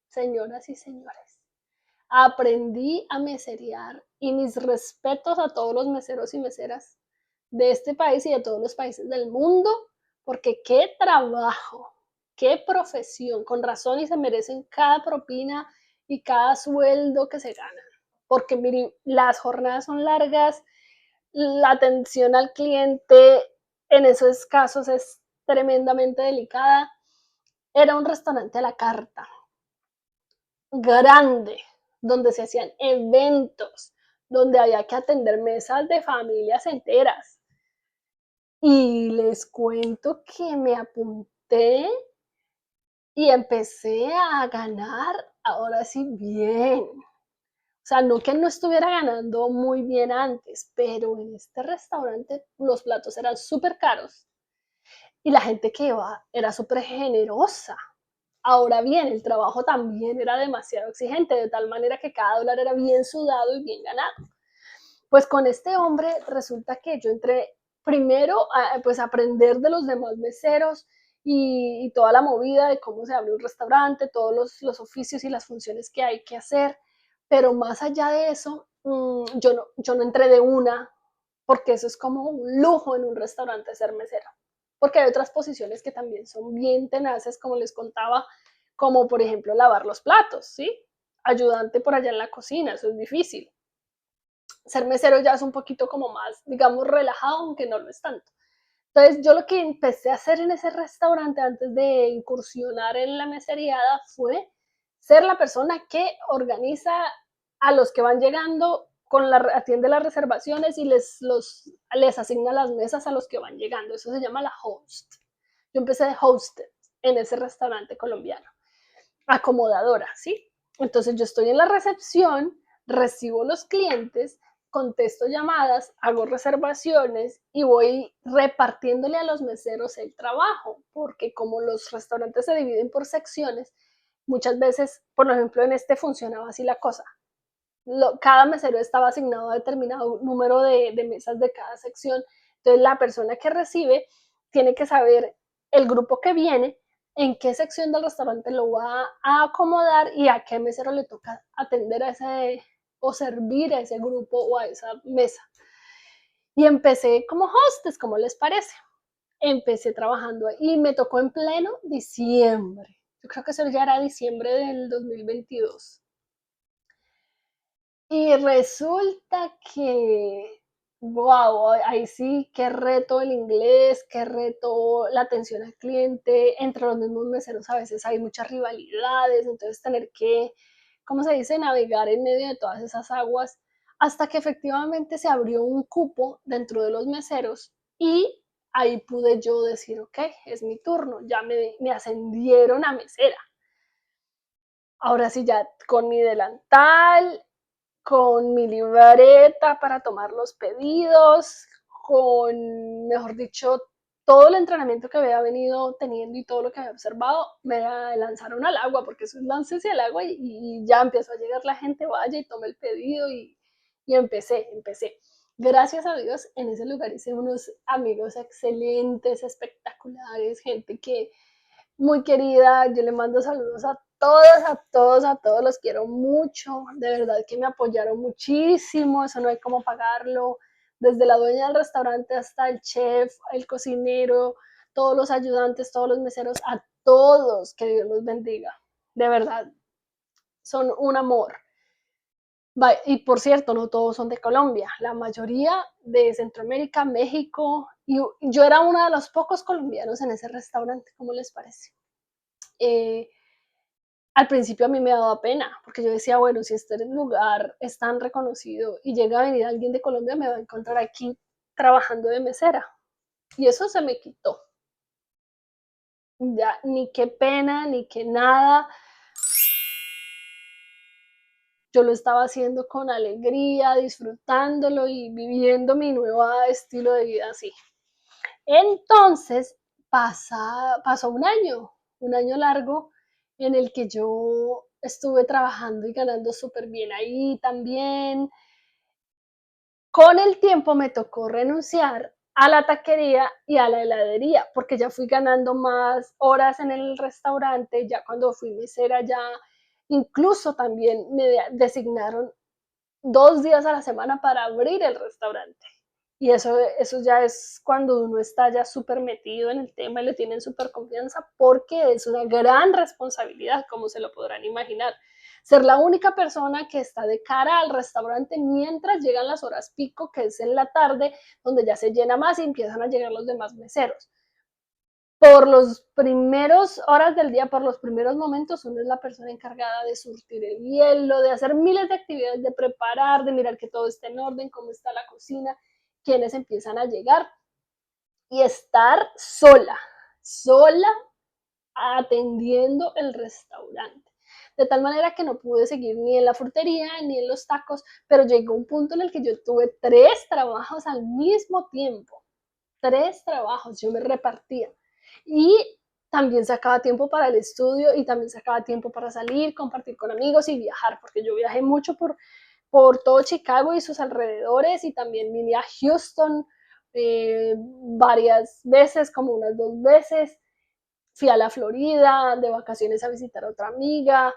señoras y señores. Aprendí a meserear y mis respetos a todos los meseros y meseras de este país y de todos los países del mundo, porque qué trabajo, qué profesión, con razón y se merecen cada propina y cada sueldo que se ganan. Porque miren, las jornadas son largas, la atención al cliente en esos casos es tremendamente delicada. Era un restaurante a la carta, grande, donde se hacían eventos, donde había que atender mesas de familias enteras. Y les cuento que me apunté y empecé a ganar, ahora sí, bien. O sea, no que no estuviera ganando muy bien antes, pero en este restaurante los platos eran súper caros y la gente que iba era súper generosa. Ahora bien, el trabajo también era demasiado exigente, de tal manera que cada dólar era bien sudado y bien ganado. Pues con este hombre resulta que yo entré primero a pues, aprender de los demás meseros y toda la movida de cómo se abre un restaurante, todos los oficios y las funciones que hay que hacer. Pero más allá de eso, yo no entré de una, porque eso es como un lujo en un restaurante ser mesero. Porque hay otras posiciones que también son bien tenaces, como les contaba, como por ejemplo lavar los platos, ¿sí? Ayudante por allá en la cocina, eso es difícil. Ser mesero ya es un poquito como más, digamos, relajado, aunque no lo es tanto. Entonces, yo lo que empecé a hacer en ese restaurante antes de incursionar en la meseriada fue ser la persona que organiza a los que van llegando, atiende las reservaciones y les asigna las mesas a los que van llegando. Eso se llama la host. Yo empecé de host en ese restaurante colombiano, acomodadora, ¿sí? Entonces yo estoy en la recepción, recibo los clientes, contesto llamadas, hago reservaciones y voy repartiéndole a los meseros el trabajo, porque como los restaurantes se dividen por secciones, muchas veces, por ejemplo, en este funcionaba así la cosa. Cada mesero estaba asignado a determinado número de mesas de cada sección. Entonces la persona que recibe tiene que saber el grupo que viene, en qué sección del restaurante lo va a acomodar y a qué mesero le toca atender a ese o servir a ese grupo o a esa mesa. Y empecé como hostess, ¿cómo les parece? Empecé trabajando y me tocó en pleno diciembre. Yo creo que eso ya era diciembre del 2022. Y resulta que Wow, ahí sí, qué reto el inglés, qué reto la atención al cliente. Entre los mismos meseros a veces hay muchas rivalidades, entonces tener que, ¿cómo se dice?, navegar en medio de todas esas aguas hasta que efectivamente se abrió un cupo dentro de los meseros y ahí pude yo decir, ok, es mi turno, ya me ascendieron a mesera. Ahora sí, ya con mi delantal, con mi libreta para tomar los pedidos, con, mejor dicho, todo el entrenamiento que había venido teniendo y todo lo que había observado, me lanzaron al agua, porque eso es láncese al agua y ya empezó a llegar la gente, vaya y tome el pedido y empecé. Gracias a Dios, en ese lugar hice unos amigos excelentes, espectaculares, gente que muy querida, yo le mando saludos a todos, a todos, a todos, los quiero mucho, de verdad que me apoyaron muchísimo, eso no hay cómo pagarlo, desde la dueña del restaurante hasta el chef, el cocinero, todos los ayudantes, todos los meseros, a todos, que Dios los bendiga, de verdad, son un amor. Y por cierto, no todos son de Colombia, la mayoría de Centroamérica, México, y yo era uno de los pocos colombianos en ese restaurante, ¿cómo les parece? Eh, Al principio a mí me daba pena, porque yo decía, bueno, si este lugar es tan reconocido y llega a venir alguien de Colombia, me va a encontrar aquí trabajando de mesera. Y eso se me quitó. Ya, ni qué pena, ni qué nada. Yo lo estaba haciendo con alegría, disfrutándolo y viviendo mi nuevo estilo de vida así. Entonces pasó un año largo en el que yo estuve trabajando y ganando súper bien ahí también. Con el tiempo me tocó renunciar a la taquería y a la heladería, porque ya fui ganando más horas en el restaurante, ya cuando fui mesera ya incluso también me designaron 2 días a la semana para abrir el restaurante. Y eso ya es cuando uno está ya súper metido en el tema y le tienen súper confianza, porque es una gran responsabilidad, como se lo podrán imaginar. Ser la única persona que está de cara al restaurante mientras llegan las horas pico, que es en la tarde, donde ya se llena más y empiezan a llegar los demás meseros. Por los primeros horas del día, por los primeros momentos, uno es la persona encargada de surtir el hielo, de hacer miles de actividades, de preparar, de mirar que todo esté en orden, cómo está la cocina, quienes empiezan a llegar y estar sola atendiendo el restaurante. De tal manera que no pude seguir ni en la frutería ni en los tacos, pero llegó un punto en el que yo tuve 3 trabajos al mismo tiempo. 3 trabajos, yo me repartía. Y también sacaba tiempo para el estudio y también sacaba tiempo para salir, compartir con amigos y viajar, porque yo viajé mucho por todo Chicago y sus alrededores y también vine a Houston varias veces, como unas 2 veces. Fui a la Florida de vacaciones a visitar a otra amiga.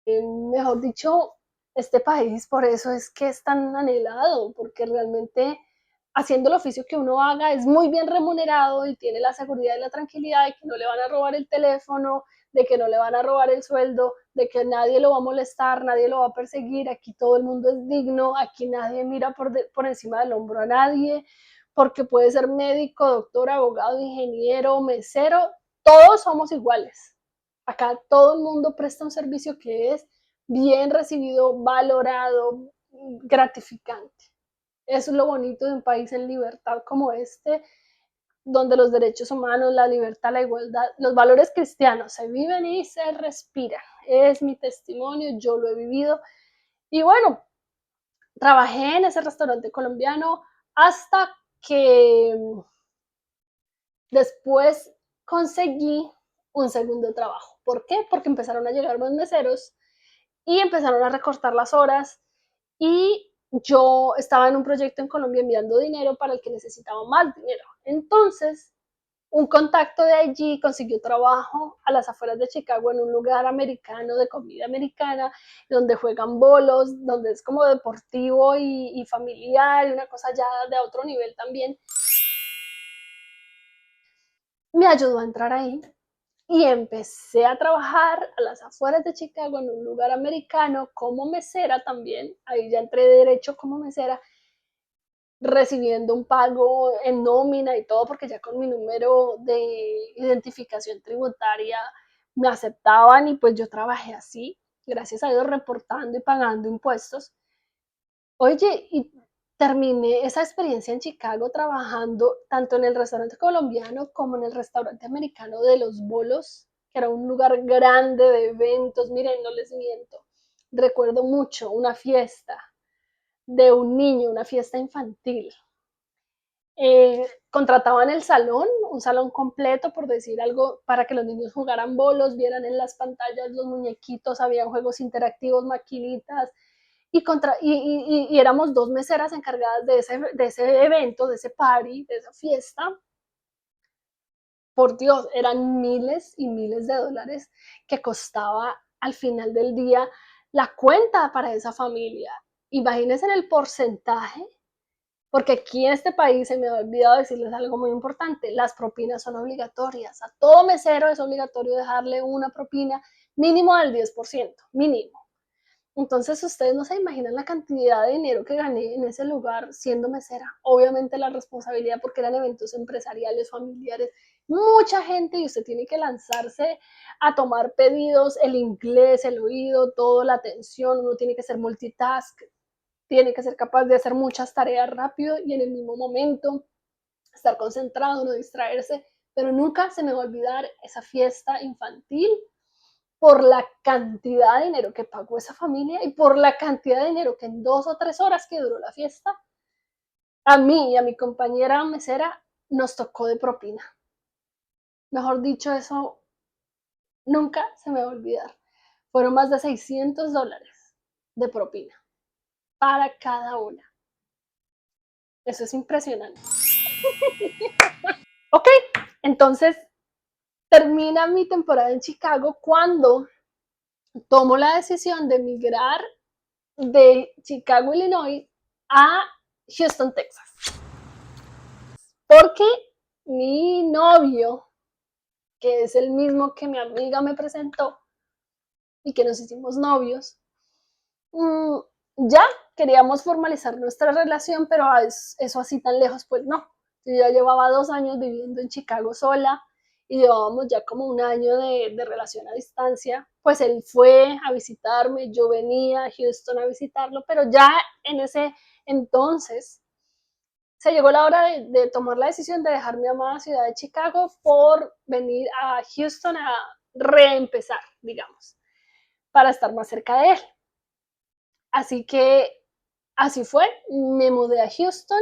Mejor dicho, este país por eso es que es tan anhelado, porque realmente haciendo el oficio que uno haga es muy bien remunerado y tiene la seguridad y la tranquilidad de que no le van a robar el teléfono, de que no le van a robar el sueldo, de que nadie lo va a molestar, nadie lo va a perseguir, aquí todo el mundo es digno, aquí nadie mira por encima del hombro a nadie, porque puede ser médico, doctor, abogado, ingeniero, mesero, todos somos iguales. Acá todo el mundo presta un servicio que es bien recibido, valorado, gratificante. Eso es lo bonito de un país en libertad como este, donde los derechos humanos, la libertad, la igualdad, los valores cristianos se viven y se respiran. Es mi testimonio, yo lo he vivido. Y bueno, trabajé en ese restaurante colombiano hasta que después conseguí un segundo trabajo. ¿Por qué? Porque empezaron a llegar más meseros y empezaron a recortar las horas y yo estaba en un proyecto en Colombia enviando dinero para el que necesitaba más dinero. Entonces, un contacto de allí consiguió trabajo a las afueras de Chicago en un lugar americano de comida americana, donde juegan bolos, donde es como deportivo y familiar y una cosa ya de otro nivel también. Me ayudó a entrar ahí y empecé a trabajar a las afueras de Chicago en un lugar americano como mesera también. Ahí ya entré derecho como mesera, recibiendo un pago en nómina y todo, porque ya con mi número de identificación tributaria me aceptaban y pues yo trabajé así, gracias a Dios, reportando y pagando impuestos. Oye, y terminé esa experiencia en Chicago trabajando tanto en el restaurante colombiano como en el restaurante americano de Los Bolos, que era un lugar grande de eventos. Miren, no les miento. Recuerdo mucho una fiesta de un niño, una fiesta infantil. Contrataban el salón, un salón completo, por decir algo, para que los niños jugaran bolos, vieran en las pantallas los muñequitos, había juegos interactivos, maquinitas, y éramos dos meseras encargadas de ese evento, de ese party, de esa fiesta. Por Dios, eran miles y miles de dólares que costaba al final del día la cuenta para esa familia. Imagínense en el porcentaje, porque aquí en este país se me ha olvidado decirles algo muy importante: las propinas son obligatorias. A todo mesero es obligatorio dejarle una propina mínimo del 10%, mínimo. Entonces ustedes no se imaginan la cantidad de dinero que gané en ese lugar siendo mesera. Obviamente la responsabilidad, porque eran eventos empresariales, familiares, mucha gente, y usted tiene que lanzarse a tomar pedidos, el inglés, el oído, toda la atención, uno tiene que ser multitask, tiene que ser capaz de hacer muchas tareas rápido y en el mismo momento, estar concentrado, no distraerse. Pero nunca se me va a olvidar esa fiesta infantil, por la cantidad de dinero que pagó esa familia y por la cantidad de dinero que en 2 o 3 horas que duró la fiesta, a mí y a mi compañera mesera nos tocó de propina. Mejor dicho, eso nunca se me va a olvidar. Fueron más de $600 de propina para cada una. Eso es impresionante. Ok, entonces termina mi temporada en Chicago cuando tomo la decisión de migrar de Chicago, Illinois, a Houston, Texas. Porque mi novio, que es el mismo que mi amiga me presentó y que nos hicimos novios, ya queríamos formalizar nuestra relación, pero eso así tan lejos, pues no. Yo ya llevaba 2 años viviendo en Chicago sola y llevábamos ya como un año de relación a distancia. Pues él fue a visitarme, yo venía a Houston a visitarlo, pero ya en ese entonces se llegó la hora de tomar la decisión de dejar mi amada ciudad de Chicago por venir a Houston a reempezar, digamos, para estar más cerca de él. Así que así fue, me mudé a Houston.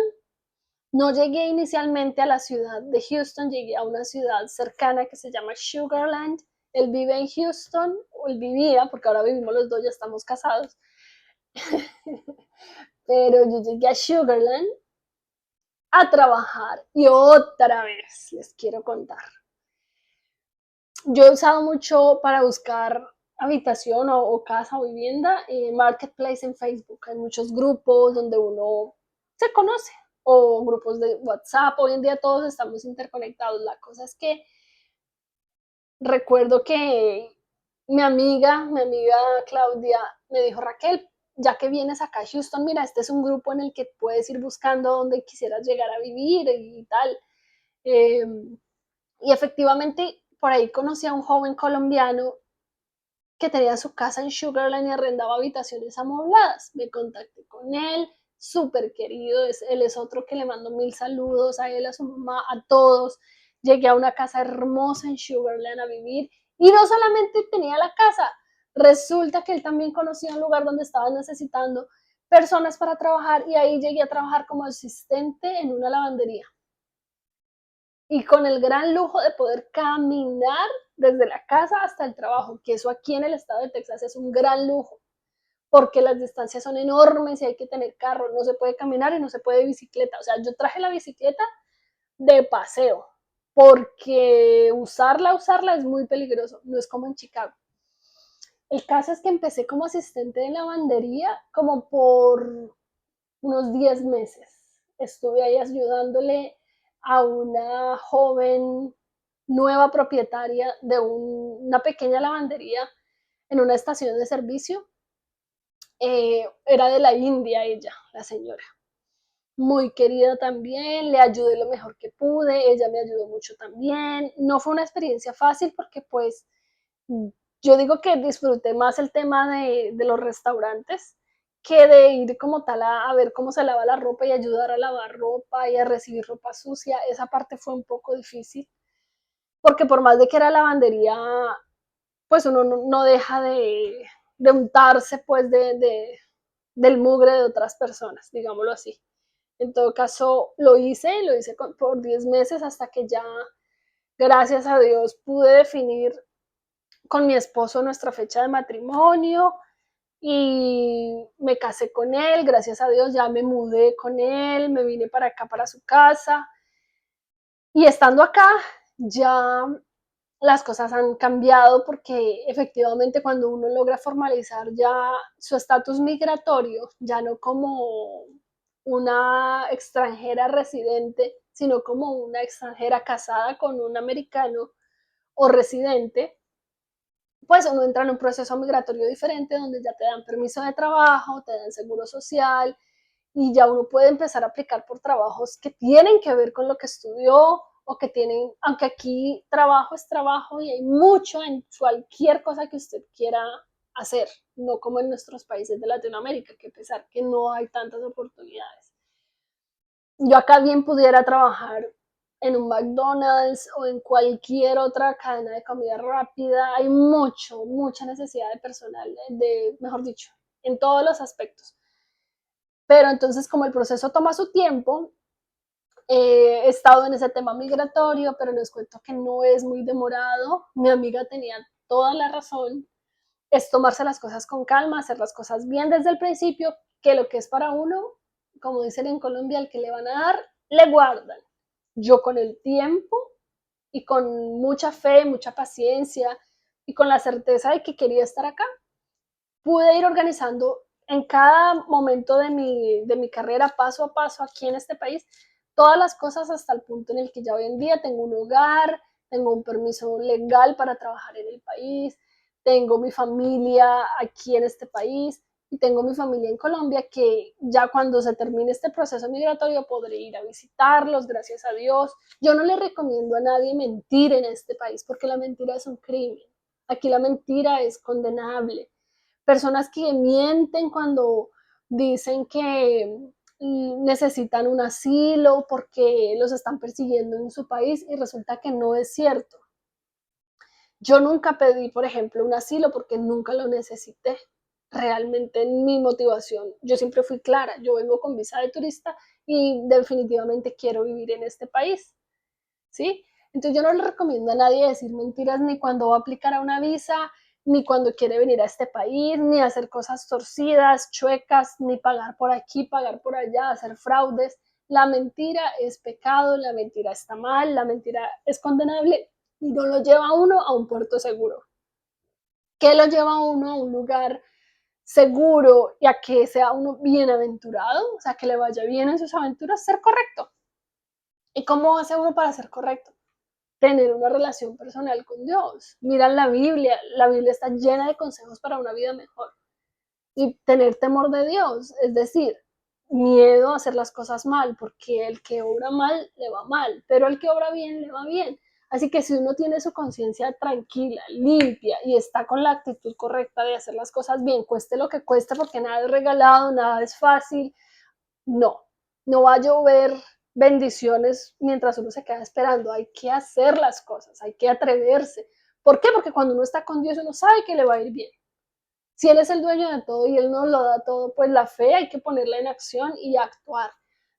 No llegué inicialmente a la ciudad de Houston, llegué a una ciudad cercana que se llama Sugarland. Él vive en Houston, o él vivía, porque ahora vivimos los dos, ya estamos casados. Pero yo llegué a Sugarland a trabajar y otra vez les quiero contar. Yo he usado mucho para buscar habitación o casa o vivienda, Marketplace en Facebook. Hay muchos grupos donde uno se conoce, o grupos de WhatsApp. Hoy en día todos estamos interconectados. La cosa es que recuerdo que mi amiga Claudia me dijo: Raquel, ya que vienes acá a Houston, mira, este es un grupo en el que puedes ir buscando dónde quisieras llegar a vivir y tal. Eh, y efectivamente por ahí conocí a un joven colombiano que tenía su casa en Sugarland y arrendaba habitaciones amobladas. Me contacté con él, súper querido, él es otro que le mando 1000 saludos a él, a su mamá, a todos. Llegué a una casa hermosa en Sugarland a vivir y no solamente tenía la casa, resulta que él también conocía un lugar donde estaba necesitando personas para trabajar y ahí llegué a trabajar como asistente en una lavandería. Y con el gran lujo de poder caminar desde la casa hasta el trabajo, que eso aquí en el estado de Texas es un gran lujo, porque las distancias son enormes y hay que tener carro, no se puede caminar y no se puede bicicleta. O sea, yo traje la bicicleta de paseo, porque usarla es muy peligroso, no es como en Chicago. El caso es que empecé como asistente de lavandería como por unos 10 meses. Estuve ahí ayudándole a una joven nueva propietaria de una pequeña lavandería en una estación de servicio. Era de la India ella, la señora. Muy querida también, le ayudé lo mejor que pude, ella me ayudó mucho también. No fue una experiencia fácil porque pues yo digo que disfruté más el tema de los restaurantes que de ir como tal a ver cómo se lava la ropa y ayudar a lavar ropa y a recibir ropa sucia. Esa parte fue un poco difícil porque por más de que era lavandería, pues uno no deja de untarse pues del mugre de otras personas, digámoslo así. En todo caso, lo hice por 10 meses hasta que ya, gracias a Dios, pude definir con mi esposo nuestra fecha de matrimonio y me casé con él, gracias a Dios ya me mudé con él, me vine para acá, para su casa, y estando acá ya las cosas han cambiado porque efectivamente cuando uno logra formalizar ya su estatus migratorio, ya no como una extranjera residente, sino como una extranjera casada con un americano o residente, pues uno entra en un proceso migratorio diferente donde ya te dan permiso de trabajo, te dan seguro social y ya uno puede empezar a aplicar por trabajos que tienen que ver con lo que estudió o que tienen, aunque aquí trabajo es trabajo y hay mucho en cualquier cosa que usted quiera hacer, no como en nuestros países de Latinoamérica, que a pesar que no hay tantas oportunidades. Yo acá bien pudiera trabajar en un McDonald's o en cualquier otra cadena de comida rápida. Hay mucha necesidad de personal, mejor dicho, en todos los aspectos. Pero entonces, como el proceso toma su tiempo, he estado en ese tema migratorio, pero les cuento que no es muy demorado. Mi amiga tenía toda la razón. Es tomarse las cosas con calma, hacer las cosas bien desde el principio, que lo que es para uno, como dicen en Colombia, el que le van a dar, le guardan. Yo con el tiempo y con mucha fe, mucha paciencia y con la certeza de que quería estar acá, pude ir organizando en cada momento de mi carrera, paso a paso, aquí en este país, todas las cosas hasta el punto en el que ya hoy en día tengo un hogar, tengo un permiso legal para trabajar en el país, tengo mi familia aquí en este país y tengo mi familia en Colombia que ya cuando se termine este proceso migratorio podré ir a visitarlos, gracias a Dios. Yo no le recomiendo a nadie mentir en este país porque la mentira es un crimen. Aquí la mentira es condenable. Personas que mienten cuando dicen que necesitan un asilo porque los están persiguiendo en su país y resulta que no es cierto. Yo nunca pedí, por ejemplo, un asilo porque nunca lo necesité. Realmente mi motivación, yo siempre fui clara, yo vengo con visa de turista y definitivamente quiero vivir en este país, ¿sí? Entonces yo no le recomiendo a nadie decir mentiras ni cuando va a aplicar a una visa, ni cuando quiere venir a este país, ni hacer cosas torcidas, chuecas, ni pagar por aquí, pagar por allá, hacer fraudes. La mentira es pecado, la mentira está mal, la mentira es condenable y no lo lleva a uno a un puerto seguro. ¿Qué lo lleva a uno a un lugar seguro y a que sea uno bienaventurado? O sea, que le vaya bien en sus aventuras, ser correcto. ¿Y cómo hace uno para ser correcto? Tener una relación personal con Dios. Miran la Biblia está llena de consejos para una vida mejor. Y tener temor de Dios, es decir, miedo a hacer las cosas mal, porque el que obra mal le va mal, pero el que obra bien le va bien. Así que si uno tiene su conciencia tranquila, limpia y está con la actitud correcta de hacer las cosas bien, cueste lo que cueste, porque nada es regalado, nada es fácil, no, no va a llover bendiciones mientras uno se queda esperando. Hay que hacer las cosas, hay que atreverse. ¿Por qué? Porque cuando uno está con Dios uno sabe que le va a ir bien. Si Él es el dueño de todo y Él nos lo da todo, pues la fe hay que ponerla en acción y actuar,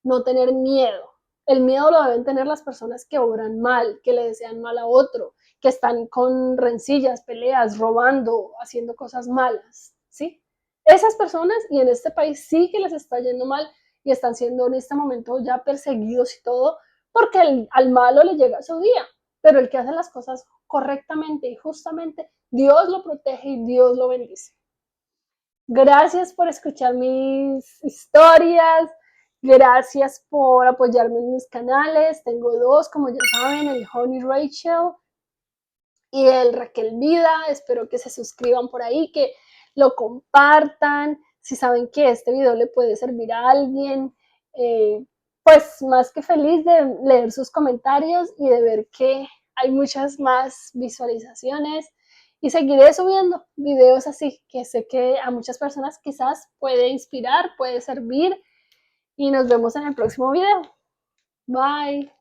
no tener miedo. El miedo lo deben tener las personas que obran mal, que le desean mal a otro, que están con rencillas, peleas, robando, haciendo cosas malas, ¿sí? Esas personas, y en este país sí que les está yendo mal y están siendo en este momento ya perseguidos y todo, porque al malo le llega su día, pero el que hace las cosas correctamente y justamente, Dios lo protege y Dios lo bendice. Gracias por escuchar mis historias. Gracias por apoyarme en mis canales. Tengo dos, como ya saben, el Honey Rachel y el Raquel Vida. Espero que se suscriban por ahí, que lo compartan. Si saben que este video le puede servir a alguien, pues más que feliz de leer sus comentarios y de ver que hay muchas más visualizaciones. Y seguiré subiendo videos así, que sé que a muchas personas quizás puede inspirar, puede servir. Y nos vemos en el próximo video. Bye.